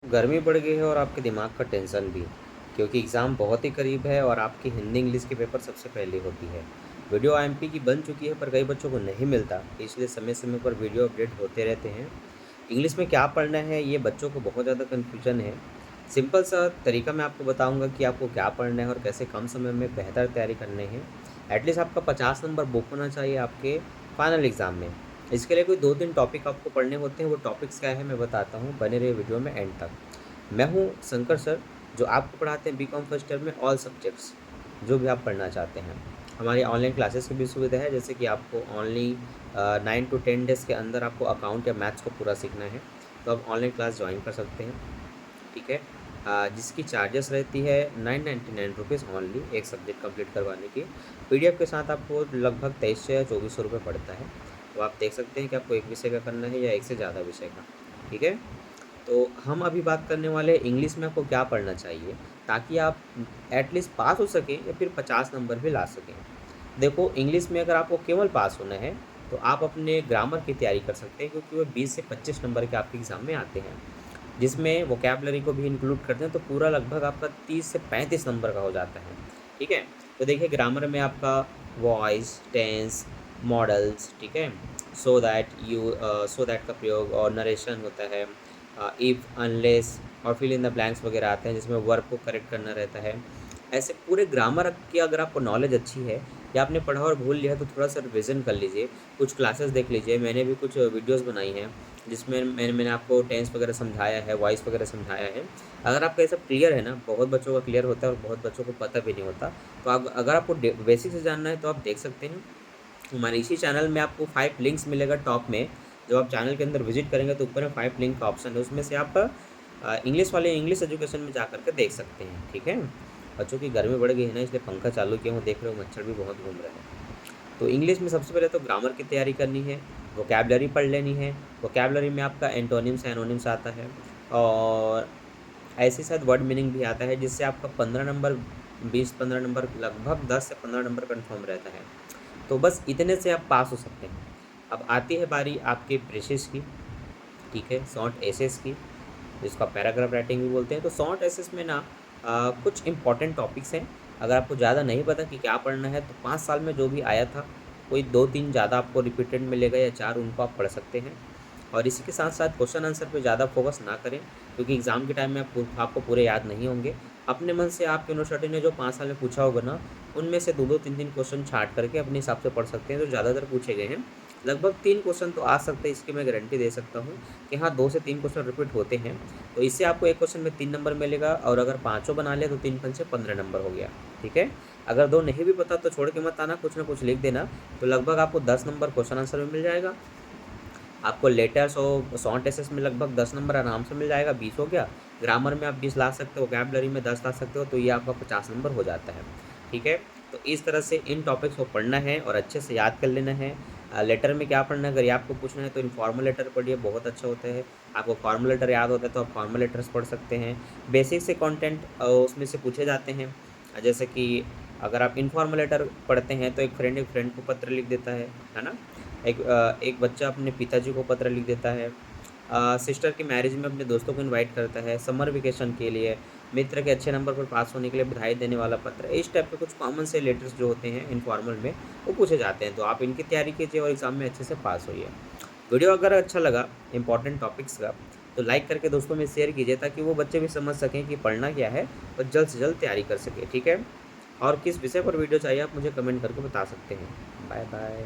गर्मी बढ़ गई है और आपके दिमाग का टेंशन भी, क्योंकि एग्ज़ाम बहुत ही करीब है और आपकी हिंदी इंग्लिश के पेपर सबसे पहले होती है। वीडियो आईएमपी की बन चुकी है पर कई बच्चों को नहीं मिलता, इसलिए समय-समय पर वीडियो अपडेट होते रहते हैं। इंग्लिश में क्या पढ़ना है ये बच्चों को बहुत ज़्यादा कन्फ्यूजन है। सिंपल सा तरीका मैं आपको बताऊँगा कि आपको क्या पढ़ना है और कैसे कम समय में बेहतर तैयारी करनी है। एटलीस्ट आपका 50 नंबर बुक होना चाहिए आपके फाइनल एग्ज़ाम में। इसके लिए कोई 2-3 टॉपिक आपको पढ़ने होते हैं, वो टॉपिक्स क्या है मैं बताता हूँ, बने रहिए वीडियो में एंड तक। मैं हूँ शंकर सर, जो आपको पढ़ाते हैं बीकॉम फर्स्ट ईयर में ऑल सब्जेक्ट्स, जो भी आप पढ़ना चाहते हैं। हमारी ऑनलाइन क्लासेस की भी सुविधा है, जैसे कि आपको ओनली 9 टू 10 डेज़ के अंदर आपको अकाउंट या मैथ्स को पूरा सीखना है, तो आप ऑनलाइन क्लास ज्वाइन कर सकते हैं, ठीक है। जिसकी चार्जेस रहती है 999 ओनली एक सब्जेक्ट कंप्लीट करवाने की। पीडीएफ के साथ आपको लगभग 2300 या 2400 रुपये पड़ता है। तो आप देख सकते हैं कि आपको एक विषय का करना है या एक से ज़्यादा विषय का, ठीक है। तो हम अभी बात करने वाले हैं इंग्लिश में आपको क्या पढ़ना चाहिए, ताकि आप एटलीस्ट पास हो सकें या फिर 50 नंबर भी ला सकें। देखो, इंग्लिश में अगर आपको केवल पास होना है, तो आप अपने ग्रामर की तैयारी कर सकते हैं, क्योंकि वो 20 से 25 नंबर के आपके एग्ज़ाम में आते हैं, जिसमें वोकैबुलरी को भी इंक्लूड करते हैं, तो पूरा लगभग आपका 30 से 35 नंबर का हो जाता है, ठीक है। तो देखिए, ग्रामर में आपका वॉइस, टेंस, मॉडल्स, ठीक है, सो दैट का प्रयोग और नरेशन होता है, इफ़, अनलेस और फिल इन द ब्लैंक्स वगैरह आते हैं, जिसमें वर्ब को करेक्ट करना रहता है। ऐसे पूरे ग्रामर की अगर आपको नॉलेज अच्छी है या आपने पढ़ा और भूल लिया है, तो थोड़ा सा रिविज़न कर लीजिए, कुछ क्लासेस देख लीजिए। मैंने भी कुछ वीडियोज़ बनाई हैं, जिसमें मैंने आपको टेंस वगैरह समझाया है, वॉइस वगैरह समझाया है। अगर आपका ये सब क्लियर है ना, बहुत बच्चों का क्लियर होता है और बहुत बच्चों को पता भी नहीं होता। तो आप अगर आपको बेसिक से जानना है, तो आप देख सकते हैं, हमारे इसी चैनल में आपको 5 लिंक्स मिलेगा टॉप में। जब आप चैनल के अंदर विजिट करेंगे, तो ऊपर में 5 लिंक का ऑप्शन है, उसमें से आप इंग्लिश वाले इंग्लिश एजुकेशन में जा कर के देख सकते हैं, ठीक है। बच्चों की गर्मी बढ़ गई है ना, इसलिए पंखा चालू किया हूँ, देख रहे हो मच्छर भी बहुत घूम रहे हैं। तो इंग्लिश में सबसे पहले तो ग्रामर की तैयारी करनी है, वोकैबुलरी पढ़ लेनी है। वोकैबुलरी में आपका एंटोनिम्स, एनोनिम्स आता है, और ऐसे ही साथ वर्ड मीनिंग भी आता है, जिससे आपका 15 नंबर, 20-15 नंबर, लगभग 10 से 15 नंबर कन्फर्म रहता है। तो बस इतने से आप पास हो सकते हैं। अब आती है बारी आपके प्रेसेस की, ठीक है, शॉर्ट एसेस की, जिसको आप पैराग्राफ राइटिंग भी बोलते हैं। तो शॉर्ट एसेस में ना कुछ इंपॉर्टेंट टॉपिक्स हैं। अगर आपको ज़्यादा नहीं पता कि क्या पढ़ना है, तो 5 साल में जो भी आया था, कोई 2-3 ज़्यादा आपको रिपीटेड मिलेगा या 4, उनको आप पढ़ सकते हैं। और इसी के साथ-साथ क्वेश्चन आंसर पे ज़्यादा फोकस ना करें, क्योंकि एग्ज़ाम के टाइम में आपको पूरे याद नहीं होंगे। अपने मन से आपके यूनिवर्सिटी ने जो 5 साल में पूछा होगा ना, उनमें से 2-2, 3-3 क्वेश्चन छाँट करके अपने हिसाब से पढ़ सकते हैं, जो ज़्यादातर पूछे गए हैं। लगभग 3 क्वेश्चन तो आ सकते हैं, इसकी मैं गारंटी दे सकता हूँ कि हाँ, 2 से 3 क्वेश्चन रिपीट होते हैं। तो इससे आपको एक क्वेश्चन में 3 नंबर मिलेगा, और अगर पाँचों बना लिया, तो 3 पंचे 15 नंबर हो गया, ठीक है। अगर 2 नहीं भी पता, तो छोड़ के मत आना, कुछ ना कुछ लिख देना, तो लगभग आपको 10 नंबर क्वेश्चन आंसर में मिल जाएगा। आपको लेटर्स और शॉर्ट एसेस में लगभग 10 नंबर आराम से मिल जाएगा, 20 हो गया। ग्रामर में आप 20 ला सकते हो, वोकैबुलरी में 10 ला सकते हो, तो ये आपका 50 नंबर हो जाता है, ठीक है। तो इस तरह से इन टॉपिक्स को पढ़ना है और अच्छे से याद कर लेना है। लेटर में क्या पढ़ना है, अगर ये आपको पूछना है, तो इनफॉर्मल लेटर पढ़िए, बहुत अच्छा होता है। आपको फॉर्मल लेटर याद होता है, तो आप फॉर्मल लेटर्स पढ़ सकते हैं। बेसिक से कंटेंट उसमें से पूछे जाते हैं, जैसे कि अगर आप इनफॉर्मल लेटर पढ़ते हैं, तो एक फ्रेंड को पत्र लिख देता है ना? एक बच्चा अपने पिताजी को पत्र लिख देता है, सिस्टर की मैरिज में अपने दोस्तों को इनवाइट करता है, समर वेकेशन के लिए, मित्र के अच्छे नंबर पर पास होने के लिए बधाई देने वाला पत्र। इस टाइप के कुछ कॉमन से लेटर्स जो होते हैं इनफॉर्मल में, वो पूछे जाते हैं। तो आप इनकी तैयारी कीजिए और एग्ज़ाम में अच्छे से पास होइए। वीडियो अगर अच्छा लगा इंपॉर्टेंट टॉपिक्स का, तो लाइक करके दोस्तों में शेयर कीजिए, ताकि वो बच्चे भी समझ सकें कि पढ़ना क्या है और जल्द से जल्द तैयारी कर सकें, ठीक है। और किस विषय पर वीडियो चाहिए, आप मुझे कमेंट करके बता सकते हैं। Bye bye.